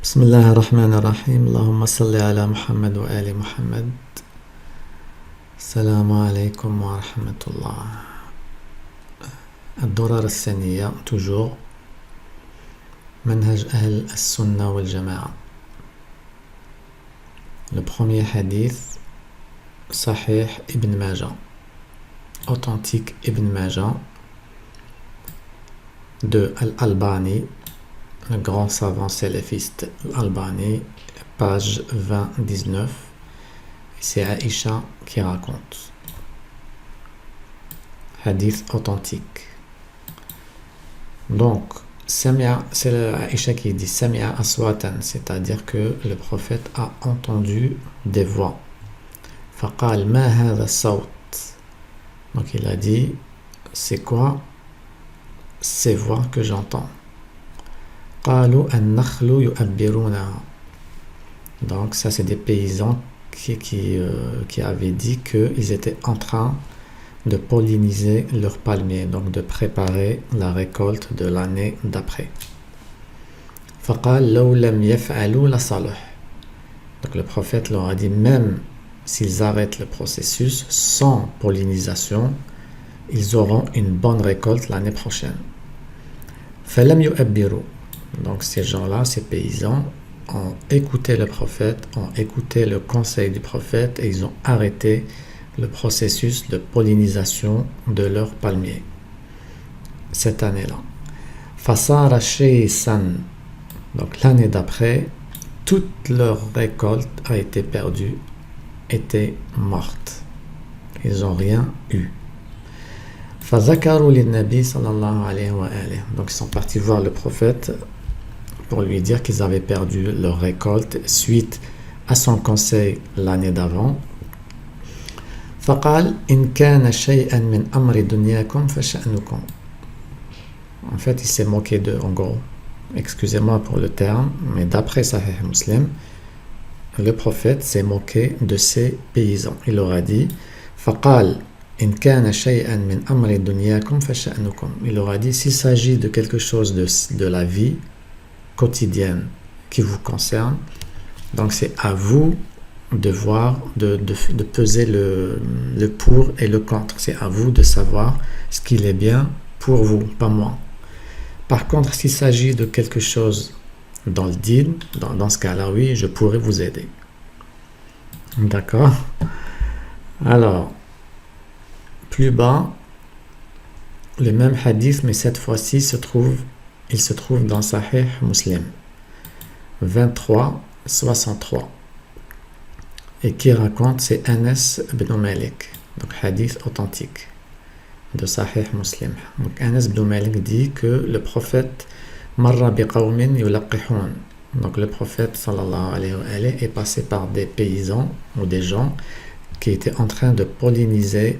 بسم الله الرحمن الرحيم اللهم صل على محمد وآل محمد. السلام عليكم ورحمة الله. الدرر الثانية toujours منهج أهل السنة والجماعة. Le premier hadith Sahih Ibn Majah, authentique Ibn Majah de Al-Albani, le grand savant salafiste Al-Albani, page 20-19. C'est Aïcha qui raconte. Hadith authentique. Donc, c'est Aïcha qui dit Samia aswatan, c'est-à-dire que le prophète a entendu des voix. Faqal ma hadha sawt. Donc il a dit, c'est quoi ces voix que j'entends? Qalu an-nakhlu yu'abbirunaha. Donc ça c'est des paysans qui avaient dit qu'ils étaient en train de polliniser leurs palmiers, donc de préparer la récolte de l'année d'après. Faqal law lam yaf'alu la salah. Donc le prophète leur a dit, même s'ils arrêtent le processus sans pollinisation, ils auront une bonne récolte l'année prochaine. Falam yu'abbiru. Donc ces gens-là, ces paysans, ont écouté le prophète, ont écouté le conseil du prophète et ils ont arrêté le processus de pollinisation de leurs palmiers cette année-là. Fasara shaysan. Donc l'année d'après, toute leur récolte a été perdue, était morte. Ils n'ont rien eu. Fazakaru lin-nabi sallallahu alayhi wa alihi. Donc ils sont partis voir le prophète pour lui dire qu'ils avaient perdu leur récolte suite à son conseil l'année d'avant. Faqal in kana shay'an min amri dunyakum fasha'nukum. En fait, il s'est moqué d'eux, en gros. Excusez-moi pour le terme, mais d'après Sahih Muslim, le prophète s'est moqué de ces paysans. Il leur a dit Faqal in kana shay'an min amri dunyakum fasha'nukum. Il leur a dit, s'il s'agit de quelque chose de la vie quotidienne qui vous concerne, donc c'est à vous de voir, de peser le pour et le contre. C'est à vous de savoir ce qu'il est bien pour vous, pas moi. Par contre, s'il s'agit de quelque chose dans le dîn, dans ce cas-là, oui, je pourrais vous aider. D'accord? Alors, plus bas, le même hadith, mais cette fois-ci, il se trouve dans Sahih Muslim 23-63 et qui raconte, c'est Anas ibn Malik, donc hadith authentique de Sahih Muslim. Donc Anas ibn Malik dit que le prophète marra biqawmin yulaqihun. Donc le prophète sallallahu alayhi wa alayhi est passé par des paysans ou des gens qui étaient en train de polliniser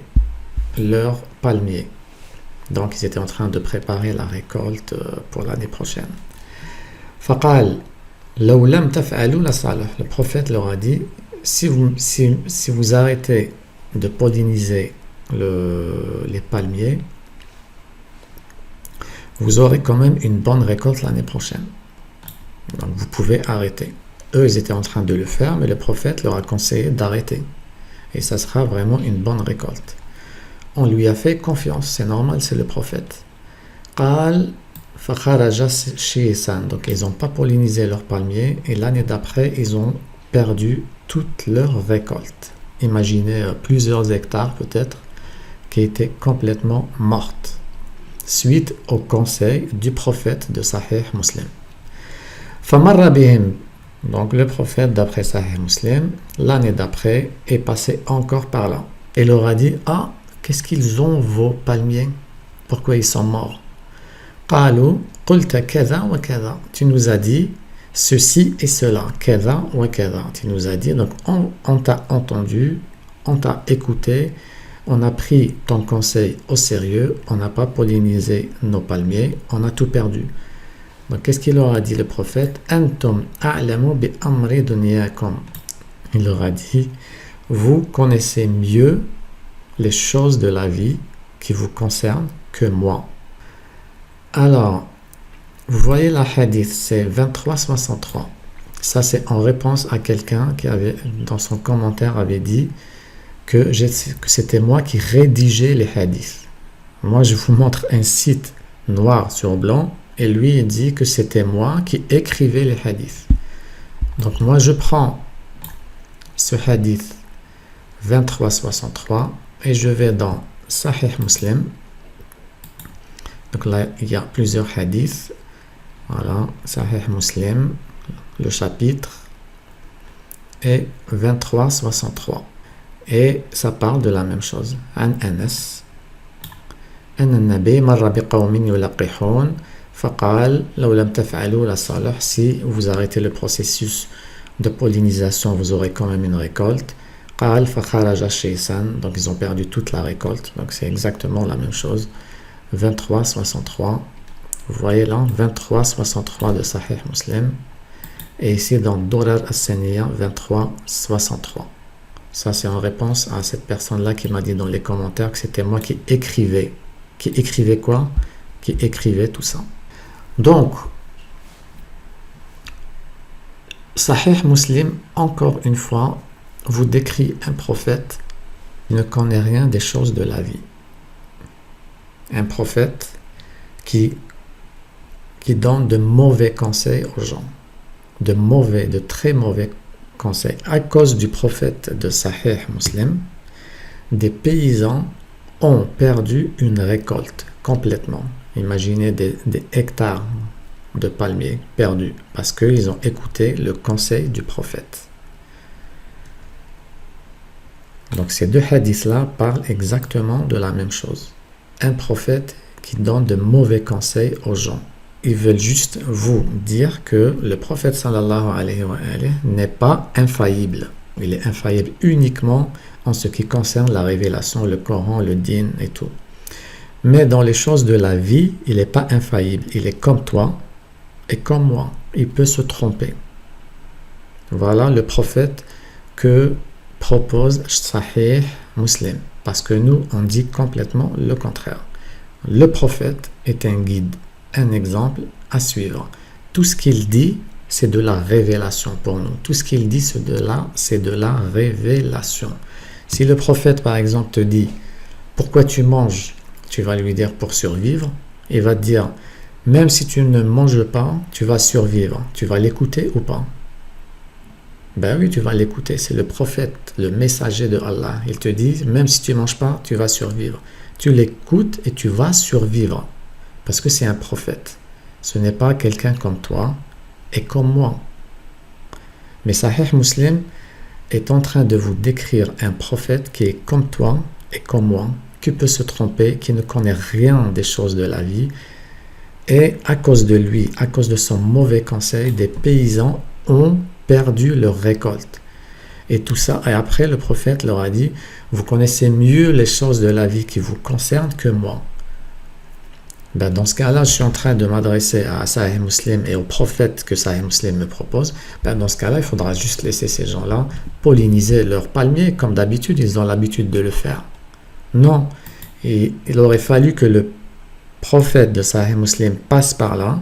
leurs palmiers. Donc ils étaient en train de préparer la récolte pour l'année prochaine. Faqal law lam taf'alu la salah. Le prophète leur a dit, si vous arrêtez de polliniser les palmiers, vous aurez quand même une bonne récolte l'année prochaine. Donc vous pouvez arrêter. Eux, ils étaient en train de le faire, mais le prophète leur a conseillé d'arrêter. Et ça sera vraiment une bonne récolte. On lui a fait confiance, c'est normal, c'est le prophète. Qal fakharaja shiisan. Donc ils n'ont pas pollinisé leurs palmiers et l'année d'après, ils ont perdu toute leur récolte. Imaginez plusieurs hectares peut-être qui étaient complètement mortes suite au conseil du prophète de Sahih Muslim. Famarra bihim. Donc le prophète d'après Sahih Muslim, l'année d'après, est passé encore par là et leur a dit, ah, qu'est-ce qu'ils ont vos palmiers? Pourquoi ils sont morts? Qalu qulta kaza wa kaza. Tu nous as dit ceci et cela. Kaza wa kaza. Tu nous as dit, donc on t'a entendu, on t'a écouté, on a pris ton conseil au sérieux, on n'a pas pollinisé nos palmiers, on a tout perdu. Donc qu'est-ce qu'il leur a dit le prophète? Antum a'lamu bi amri dunyakum. Il leur a dit, vous connaissez mieux les choses de la vie qui vous concernent que moi. Alors, vous voyez la hadith, c'est 23-63. Ça, c'est en réponse à quelqu'un qui avait, dans son commentaire, avait dit que c'était moi qui rédigeais les hadiths. Moi, je vous montre un site noir sur blanc et lui, il dit que c'était moi qui écrivais les hadiths. Donc, moi, je prends ce hadith 2363 et je vais dans Sahih Muslim. Donc là, il y a plusieurs hadiths. Voilà, Sahih Muslim, le chapitre est 2363. Et ça parle de la même chose. An Anas. أن النبي مر بقوم يلقحون فقال لو لم تفعلوا لا صالح. Si vous arrêtez le processus de pollinisation, vous aurez quand même une récolte. قال فخرج الشيسان. Donc ils ont perdu toute la récolte. Donc c'est exactement la même chose. 2363. Vous voyez là, 2363 de Sahih Muslim. Et ici dans Durar as-Saniya, 2363. Ça, c'est en réponse à cette personne-là qui m'a dit dans les commentaires que c'était moi qui écrivais. Qui écrivait quoi? Qui écrivait tout ça. Donc, Sahih Muslim, encore une fois, vous décrit un prophète qui ne connaît rien des choses de la vie. Un prophète qui donne de mauvais conseils aux gens. De très mauvais conseils. À cause du prophète de Sahih Muslim, des paysans ont perdu une récolte complètement. Imaginez des hectares de palmiers perdus parce qu'ils ont écouté le conseil du prophète. Donc ces deux hadiths-là parlent exactement de la même chose. Un prophète qui donne de mauvais conseils aux gens. Ils veulent juste vous dire que le prophète sallallahu alayhi wa alayhi n'est pas infaillible. Il est infaillible uniquement en ce qui concerne la révélation, le Coran, le Din et tout. Mais dans les choses de la vie, il n'est pas infaillible. Il est comme toi et comme moi. Il peut se tromper. Voilà le prophète que propose Sahih Muslim. Parce que nous, on dit complètement le contraire. Le prophète est un guide, un exemple à suivre. Tout ce qu'il dit, c'est de la révélation pour nous. Tout ce qu'il dit, c'est de la révélation. Si le prophète, par exemple, te dit « Pourquoi tu manges ?» Tu vas lui dire « Pour survivre ». Il va te dire « Même si tu ne manges pas, tu vas survivre. » Tu vas l'écouter ou pas? Ben oui, tu vas l'écouter. C'est le prophète, le messager de Allah. Il te dit « Même si tu ne manges pas, tu vas survivre. » Tu l'écoutes et tu vas survivre. Parce que c'est un prophète. Ce n'est pas quelqu'un comme toi et comme moi. Mais Sahih Muslim est en train de vous décrire un prophète qui est comme toi et comme moi, qui peut se tromper, qui ne connaît rien des choses de la vie. Et à cause de lui, à cause de son mauvais conseil, des paysans ont perdu leur récolte. Et tout ça, et après le prophète leur a dit, vous connaissez mieux les choses de la vie qui vous concernent que moi. Ben dans ce cas-là, je suis en train de m'adresser à Sahih Muslim et au prophète que Sahih Muslim me propose. Ben dans ce cas-là, il faudra juste laisser ces gens-là polliniser leurs palmiers comme d'habitude, ils ont l'habitude de le faire. Non, et il aurait fallu que le prophète de Sahih Muslim passe par là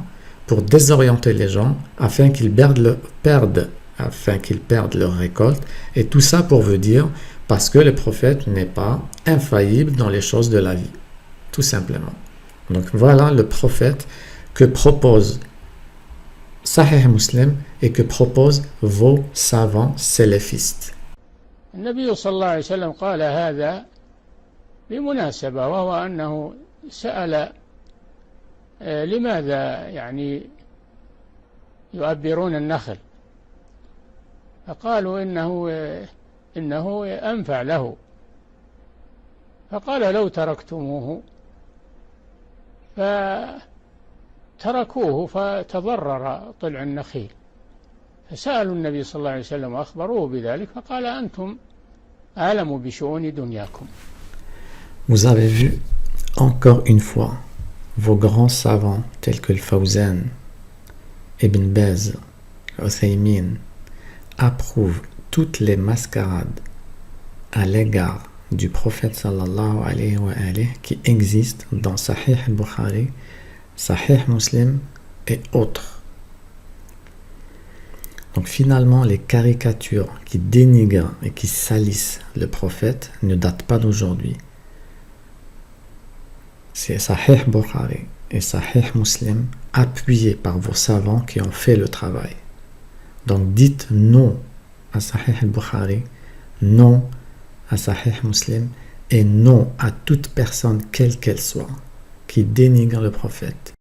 pour désorienter les gens afin qu'ils perdent leur récolte. Et tout ça pour vous dire, parce que le prophète n'est pas infaillible dans les choses de la vie. Tout simplement. Donc voilà le prophète que propose Sahih Muslim et que proposent vos savants salafistes. النبي صلى الله عليه وسلم قال هذا بمناسبة، وهو أنه سأل لماذا يعني يؤبرون النخل، فقالوا إنه أنفع له، فقال لو تركتموه، فتركوه فتضرر طلع النخيل، فسألوا النبي صلى الله عليه وسلم وأخبروه بذلك، فقال أنتم أعلم بشؤون دنياكم. Vous avez vu encore une fois vos grands savants tels que le Fawzan, Ibn Baz, Uthaymin approuvent toutes les mascarades à l'égard du prophète sallallahu alayhi wa alayhi qui existent dans Sahih Bukhari, Sahih Muslim et autres. Donc finalement, les caricatures qui dénigrent et qui salissent le prophète ne datent pas d'aujourd'hui. C'est Sahih Bukhari et Sahih Muslim appuyés par vos savants qui ont fait le travail. Donc dites non à Sahih Bukhari, non à Sahih Muslim et non à toute personne, quelle qu'elle soit, qui dénigre le prophète.